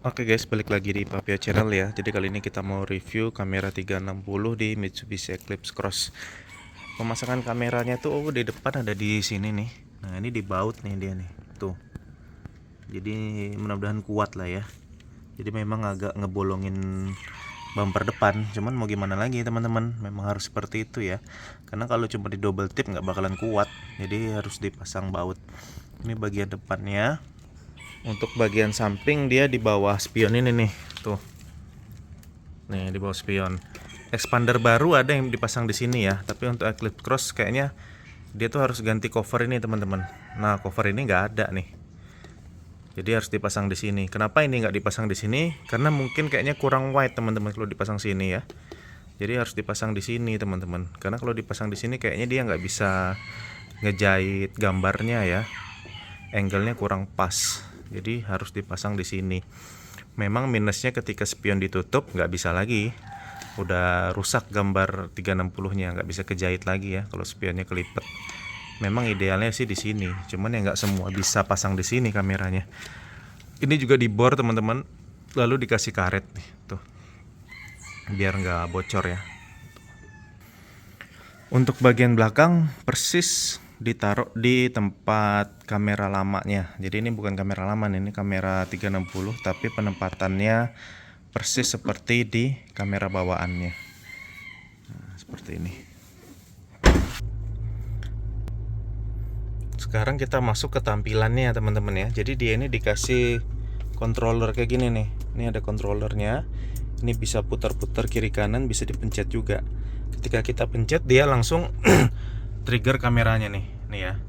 Oke guys, balik lagi di Papio Channel ya. Jadi kali ini kita mau review kamera 360 di Mitsubishi Eclipse Cross. Pemasangan kameranya tuh di depan ada di sini nih. Nah, ini di baut nih dia nih. Tuh. Jadi mudah-mudahan kuat lah ya. Jadi memang agak ngebolongin bumper depan. Cuman mau gimana lagi teman-teman, memang harus seperti itu ya. Karena kalau cuma di double tip nggak bakalan kuat. Jadi harus dipasang baut. Ini bagian depannya. Untuk bagian samping dia di bawah spion ini nih, tuh. Nih di bawah spion. Expander baru ada yang dipasang di sini ya, tapi untuk Eclipse Cross kayaknya dia tuh harus ganti cover ini teman-teman. Nah cover ini nggak ada nih, jadi harus dipasang di sini. Kenapa ini nggak dipasang di sini? Karena mungkin kayaknya kurang wide teman-teman kalau dipasang sini ya. Jadi harus dipasang di sini teman-teman. Karena kalau dipasang di sini kayaknya dia nggak bisa ngejahit gambarnya ya. Angle-nya kurang pas. Jadi harus dipasang di sini. Memang minusnya ketika spion ditutup nggak bisa lagi. Udah rusak gambar 360-nya, nggak bisa kejahit lagi ya kalau spionnya kelipet. Memang idealnya sih di sini, cuman ya nggak semua bisa pasang di sini kameranya. Ini juga dibor teman-teman, lalu dikasih karet nih, tuh, biar nggak bocor ya. Untuk bagian belakang persis ditaruh di tempat kamera lamanya. Jadi ini bukan kamera lama nih, ini kamera 360 tapi penempatannya persis seperti di kamera bawaannya. Nah, seperti ini. Sekarang kita masuk ke tampilannya teman-teman ya. Jadi dia ini dikasih controller kayak gini nih. Ini ada controllernya. Ini bisa putar-putar kiri kanan, bisa dipencet juga. Ketika kita pencet dia langsung trigger kameranya nih ya.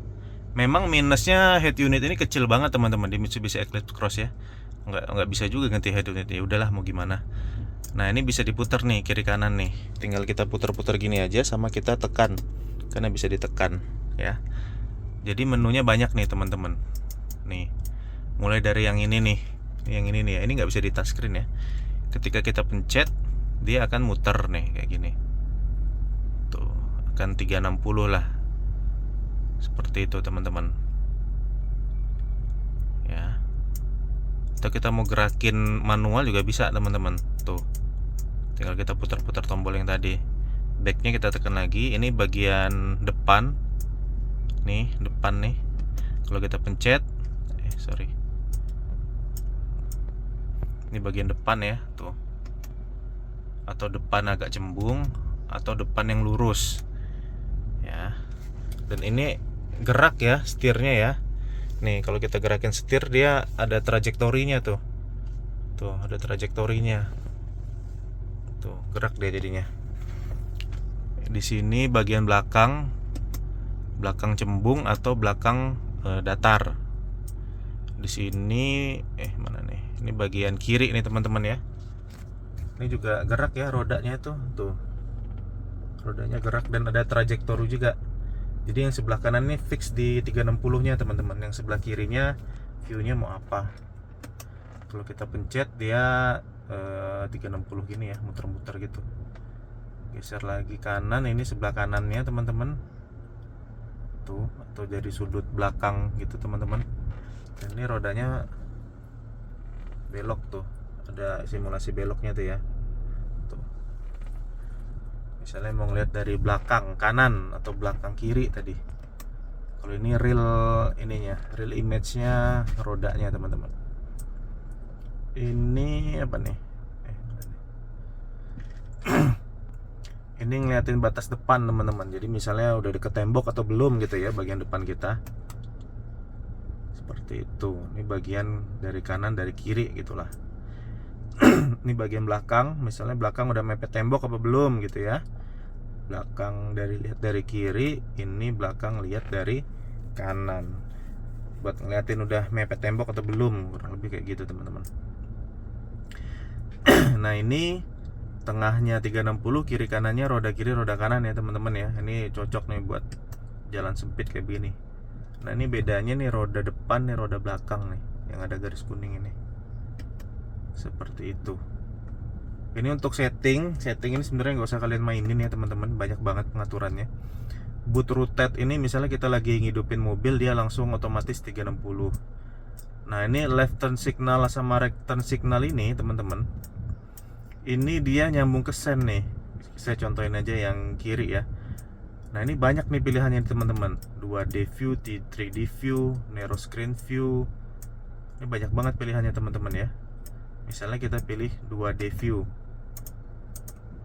Memang minusnya head unit ini kecil banget teman-teman di Mitsubishi Eclipse Cross ya. Nggak bisa juga ganti head unit ya. Udahlah mau gimana. Nah ini bisa diputar nih kiri kanan nih. Tinggal kita putar-putar gini aja sama kita tekan. Karena bisa ditekan ya. Jadi menunya banyak nih teman-teman. Nih. Mulai dari yang ini nih. Yang ini nih ya. Ini nggak bisa di touchscreen ya. Ketika kita pencet dia akan muter nih kayak gini. Tuh, akan 360 lah. Seperti itu teman-teman. Ya. Atau kita mau gerakin manual juga bisa teman-teman. Tuh. Tinggal kita putar-putar tombol yang tadi. Backnya kita tekan lagi. Ini bagian depan. Nih, depan nih. Kalau kita pencet, sorry. Ini bagian depan ya, tuh. Atau depan agak cembung, atau depan yang lurus. Ya. Dan ini gerak ya setirnya ya. Nih kalau kita gerakin setir dia ada trajektorinya tuh. Tuh ada trajektorinya. Tuh gerak dia jadinya. Di sini bagian belakang cembung atau belakang datar. Di sini mana nih? Ini bagian kiri nih teman-teman ya. Ini juga gerak ya rodanya tuh. Rodanya gerak dan ada trajektori juga. Jadi yang sebelah kanan ini fix di 360-nya teman-teman. Yang sebelah kirinya view-nya mau apa. Kalau kita pencet dia 360 gini ya, muter-muter gitu. Geser lagi kanan, ini sebelah kanannya teman-teman. Tuh, atau dari sudut belakang gitu teman-teman. Dan ini rodanya belok tuh. Ada simulasi beloknya tuh ya. Tuh. Misalnya mau ngeliat dari belakang kanan atau belakang kiri tadi. Kalau ini real real image-nya rodanya teman-teman. Ini apa nih? Ini ngeliatin batas depan teman-teman. Jadi misalnya udah deket tembok atau belum gitu ya bagian depan kita. Seperti itu. Ini bagian dari kanan dari kiri gitulah. Ini bagian belakang, misalnya belakang udah mepet tembok apa belum gitu ya. Belakang lihat dari kiri, ini belakang lihat dari kanan. Buat ngeliatin udah mepet tembok atau belum, kurang lebih kayak gitu teman-teman. Nah ini tengahnya 360, kiri kanannya roda kiri roda kanan ya teman-teman ya. Ini cocok nih buat jalan sempit kayak begini. Nah ini bedanya nih roda depan nih roda belakang nih yang ada garis kuning ini. Seperti itu. Ini untuk setting ini sebenarnya nggak usah kalian mainin ya teman-teman, banyak banget pengaturannya. Boot rotate ini misalnya kita lagi ngidupin mobil dia langsung otomatis 360. Nah ini left turn signal sama right turn signal ini teman-teman, ini dia nyambung ke sen nih. Saya contohin aja yang kiri ya. Nah ini banyak nih pilihannya teman-teman, 2D view, 3D view, narrow screen view. Ini banyak banget pilihannya teman-teman ya. Misalnya kita pilih 2D view,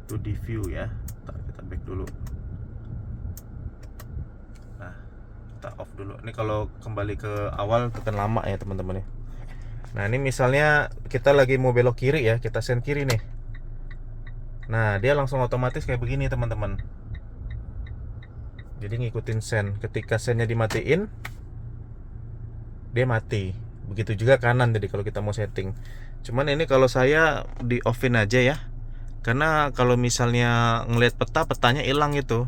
2D view ya. Ntar kita back dulu. Nah kita off dulu. Ini kalau kembali ke awal tekan lama ya teman-teman ya. Nah ini misalnya kita lagi mau belok kiri ya, kita sen kiri nih. Nah dia langsung otomatis kayak begini teman-teman. Jadi ngikutin sen. Ketika sennya dimatiin, dia mati. Begitu juga kanan jadi kalau kita mau setting. Cuman ini kalau saya di offin aja ya. Karena kalau misalnya ngelihat peta, petanya hilang itu.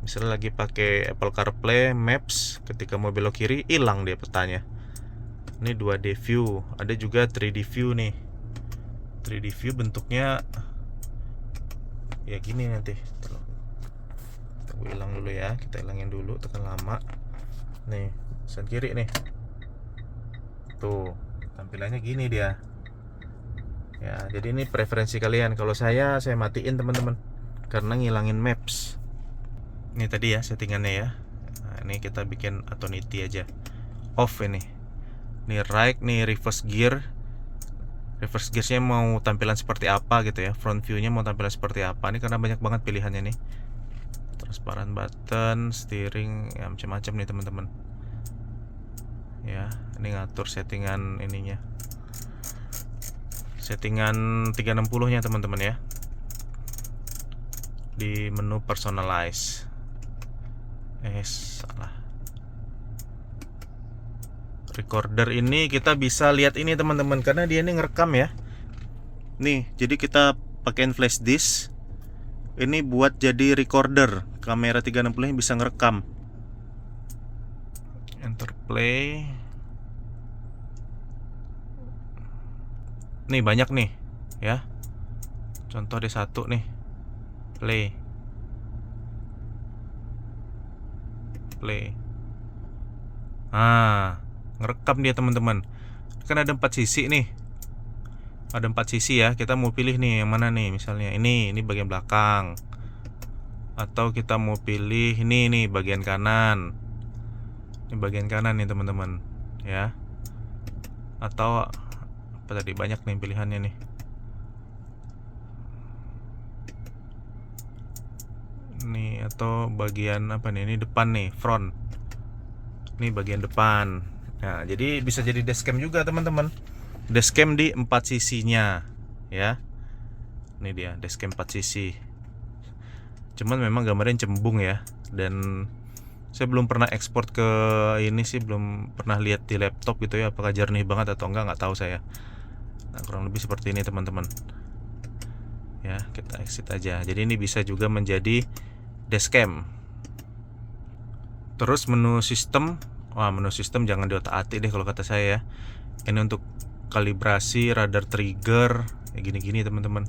Misalnya lagi pakai Apple CarPlay, Maps, ketika mau belok kiri hilang dia petanya. Ini 2D view, ada juga 3D view nih. 3D view bentuknya ya gini nanti. Tunggu hilang dulu ya, kita hilangin dulu, tekan lama. Nih, sen kiri nih. Tuh, tampilannya gini dia. Ya, jadi ini preferensi kalian. Kalau saya matiin teman-teman, karena ngilangin maps. Ini tadi ya settingannya ya. Nah, ini kita bikin auto-niti aja. Off ini. Nih right, nih reverse gear. Reverse gearsnya mau tampilan seperti apa gitu ya. Front view-nya mau tampilan seperti apa. Ini karena banyak banget pilihannya nih. Transparent button, steering, ya macam-macam nih teman-teman. Ya, ini ngatur settingan ininya. Settingan 360-nya teman-teman ya. Di menu personalize. Salah. Recorder ini kita bisa lihat ini teman-teman, karena dia ini ngerekam ya. Nih, jadi kita pakein flash disk. Ini buat jadi recorder. Kamera 360 bisa ngerekam. Enter play. Nih banyak nih ya. Contoh ada satu nih. Play. Ngerekam dia teman-teman. Kan ada 4 sisi nih. Ada 4 sisi ya. Kita mau pilih nih yang mana nih. Misalnya ini bagian belakang. Atau kita mau pilih ini nih bagian kanan. Ini bagian kanan nih teman-teman ya. Atau apa tadi, banyak nih pilihannya nih. Nih atau bagian apa nih, ini depan nih, front. Ini bagian depan. Nah, jadi bisa jadi dashcam juga teman-teman. Dashcam di 4 sisinya ya. Ini dia dashcam 4 sisi. Cuman memang gambarnya cembung ya. Dan saya belum pernah ekspor ke ini sih, belum pernah lihat di laptop gitu ya, apakah jernih banget atau enggak, nggak tahu saya. Nah, kurang lebih seperti ini teman-teman. Ya, kita exit aja. Jadi ini bisa juga menjadi dashcam. Terus menu sistem. Wah, menu sistem jangan diotak-atik deh kalau kata saya ya. Ini untuk kalibrasi, radar trigger, ya gini-gini teman-teman.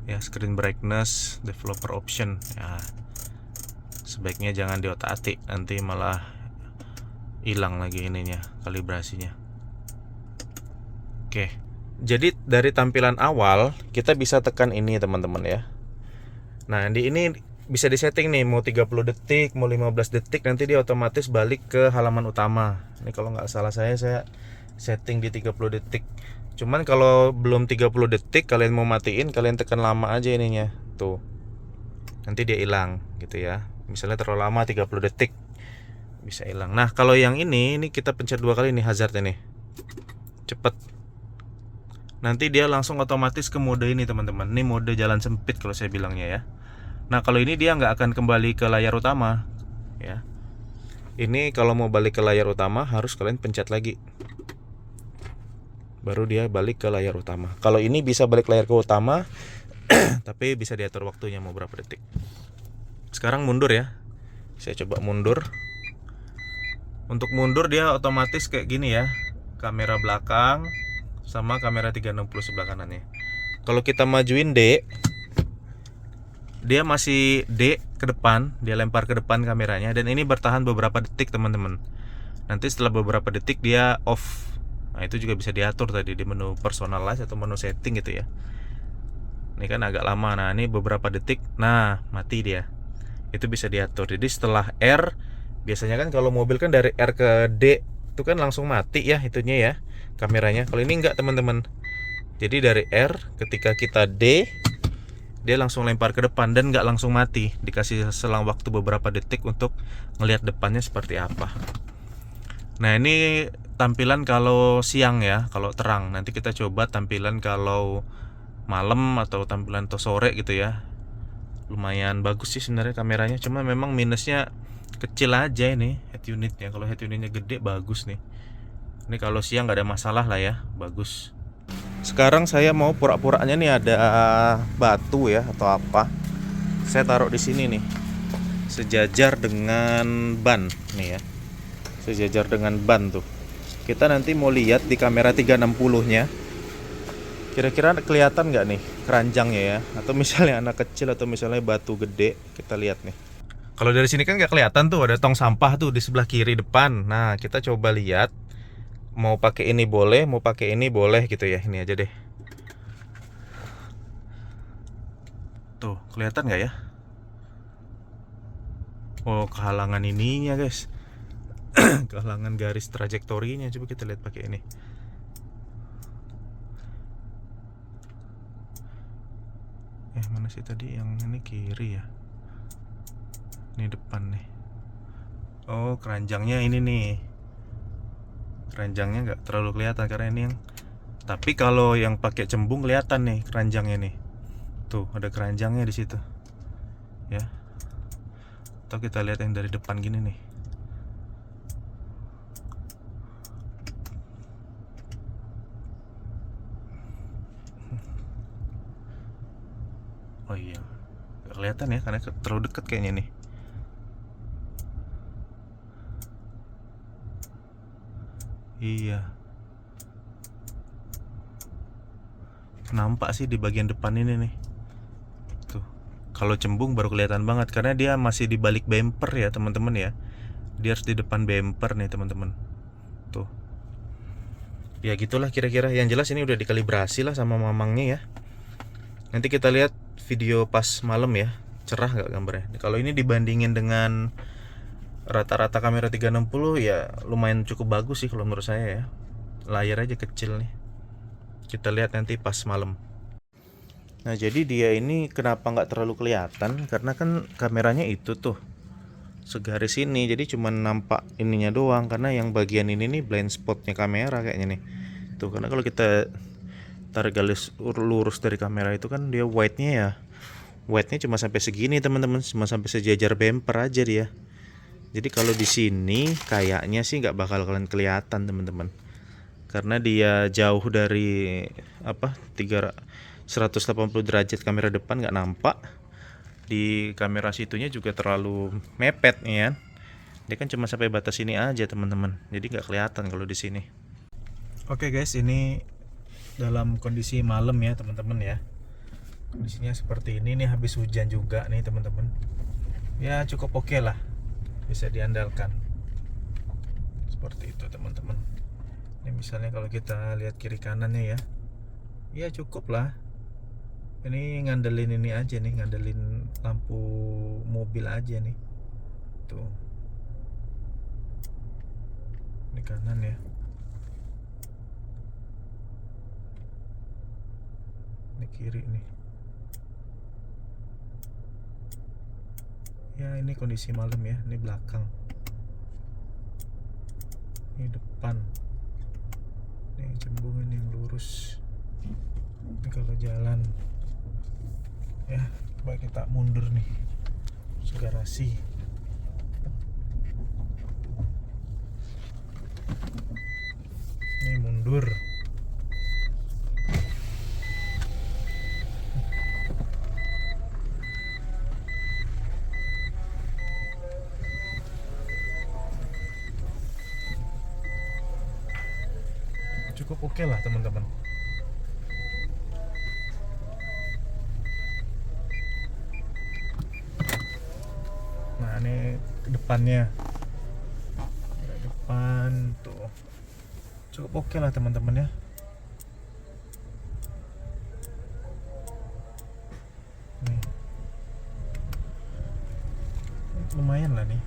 Ya, screen brightness, developer option. Ya, sebaiknya jangan diotak-atik, nanti malah hilang lagi ininya, kalibrasinya. Oke. Jadi dari tampilan awal kita bisa tekan ini teman-teman ya. Nah, di ini bisa disetting nih, mau 30 detik, mau 15 detik, nanti dia otomatis balik ke halaman utama. Ini kalau nggak salah saya setting di 30 detik. Cuman kalau belum 30 detik kalian mau matiin, kalian tekan lama aja ininya. Tuh. Nanti dia hilang gitu ya. Misalnya terlalu lama 30 detik bisa hilang. Nah, kalau yang ini kita pencet 2 kali nih hazard ini. Cepet. Nanti dia langsung otomatis ke mode ini teman-teman. Ini mode jalan sempit kalau saya bilangnya ya. Nah, kalau ini dia nggak akan kembali ke layar utama ya. Ini kalau mau balik ke layar utama harus kalian pencet lagi. Baru dia balik ke layar utama. Kalau ini bisa balik layar ke utama, tapi bisa diatur waktunya mau berapa detik. Sekarang mundur ya. Saya coba mundur. Untuk mundur dia otomatis kayak gini ya. Kamera belakang sama kamera 360 sebelah kanannya. Kalau kita majuin D, dia masih D ke depan, dia lempar ke depan kameranya, dan ini bertahan beberapa detik teman-teman. Nanti setelah beberapa detik dia off. Nah itu juga bisa diatur tadi di menu personalize atau menu setting gitu ya. Ini kan agak lama. Nah ini beberapa detik. Nah mati dia. Itu bisa diatur. Jadi setelah R, biasanya kan kalau mobil kan dari R ke D itu kan langsung mati ya itunya ya kameranya. Kalau ini enggak teman-teman. Jadi dari R ketika kita D, dia langsung lempar ke depan dan nggak langsung mati. Dikasih selang waktu beberapa detik untuk ngelihat depannya seperti apa. Nah ini tampilan kalau siang ya, kalau terang. Nanti kita coba tampilan kalau malam atau tampilan atau sore gitu ya. Lumayan bagus sih sebenarnya kameranya, cuma memang minusnya kecil aja ini head unitnya. Kalau head unitnya gede bagus nih. Ini kalau siang nggak ada masalah lah ya, bagus. Sekarang saya mau pura-puranya nih ada batu ya atau apa. Saya taruh di sini nih, sejajar dengan ban nih ya. Sejajar dengan ban tuh. Kita nanti mau lihat di kamera 360-nya. Kira-kira kelihatan nggak nih keranjangnya ya? Atau misalnya anak kecil atau misalnya batu gede, kita lihat nih. Kalau dari sini kan nggak kelihatan tuh, ada tong sampah tuh di sebelah kiri depan. Nah kita coba lihat. Mau pakai ini boleh, mau pakai ini boleh gitu ya. Ini aja deh. Tuh kelihatan nggak ya? Oh kehalangan ininya guys. Kehalangan garis trajektorinya. Coba kita lihat pakai ini. Mana sih tadi yang ini kiri ya? Ini depan nih. Oh keranjangnya ini nih. Keranjangnya nggak terlalu kelihatan karena ini yang. Tapi kalau yang pakai cembung kelihatan nih keranjangnya nih. Tuh ada keranjangnya di situ. Ya. Atau kita lihat yang dari depan gini nih. Oh iya, nggak kelihatan ya karena terlalu dekat kayaknya nih. Iya. Nampak sih di bagian depan ini nih. Tuh. Kalau cembung baru kelihatan banget karena dia masih di balik bumper ya, teman-teman ya. Dia harus di depan bumper nih, teman-teman. Tuh. Ya gitulah kira-kira. Yang jelas ini udah dikalibrasi lah sama mamangnya ya. Nanti kita lihat video pas malam ya. Cerah nggak gambarnya? Kalau ini dibandingin dengan rata-rata kamera 360 ya lumayan cukup bagus sih kalau menurut saya ya. Layar aja kecil nih. Kita lihat nanti pas malam. Nah jadi dia ini kenapa nggak terlalu kelihatan? Karena kan kameranya itu tuh segaris ini, jadi cuma nampak ininya doang. Karena yang bagian ini nih blind spotnya kamera kayaknya nih. Tuh karena kalau kita tarik garis lurus dari kamera itu kan dia wide-nya ya. Wide-nya cuma sampai segini teman-teman, cuma sampai sejajar bumper aja dia. Jadi kalau di sini kayaknya sih nggak bakal kalian kelihatan teman-teman. Karena dia jauh dari 180 derajat kamera depan nggak nampak. Di kamera situnya juga terlalu mepet nih ya. Dia kan cuma sampai batas ini aja teman-teman. Jadi nggak kelihatan kalau di sini. Oke guys, ini dalam kondisi malam ya teman-teman ya. Kondisinya seperti ini nih, habis hujan juga nih teman-teman. Ya cukup oke lah, bisa diandalkan. Seperti itu teman-teman. Ini misalnya kalau kita lihat kiri kanannya ya, ya cukup lah. Ini ngandelin ini aja nih, ngandelin lampu mobil aja nih. Tuh. Ini kanan ya. Ini kiri nih. Ya ini kondisi malam ya, ini belakang. Ini depan. Ini yang cembung, ini yang lurus. Ini kalau jalan. Ya, coba kita mundur nih. Garasi. Ini mundur. Cukup oke lah teman-teman. Nah ini ke depannya. depan tuh cukup oke lah teman-teman ya. Nih. Lumayan lah nih,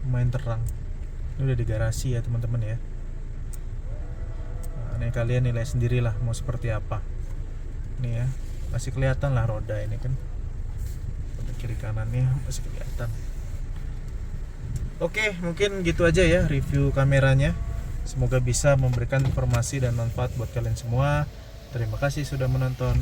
lumayan terang. Ini udah di garasi ya teman-teman ya. Nah, nih kalian nilai sendirilah mau seperti apa. Nih ya, masih kelihatan lah roda ini kan. Roda kiri kanannya masih kelihatan. Oke, mungkin gitu aja ya review kameranya. Semoga bisa memberikan informasi dan manfaat buat kalian semua. Terima kasih sudah menonton.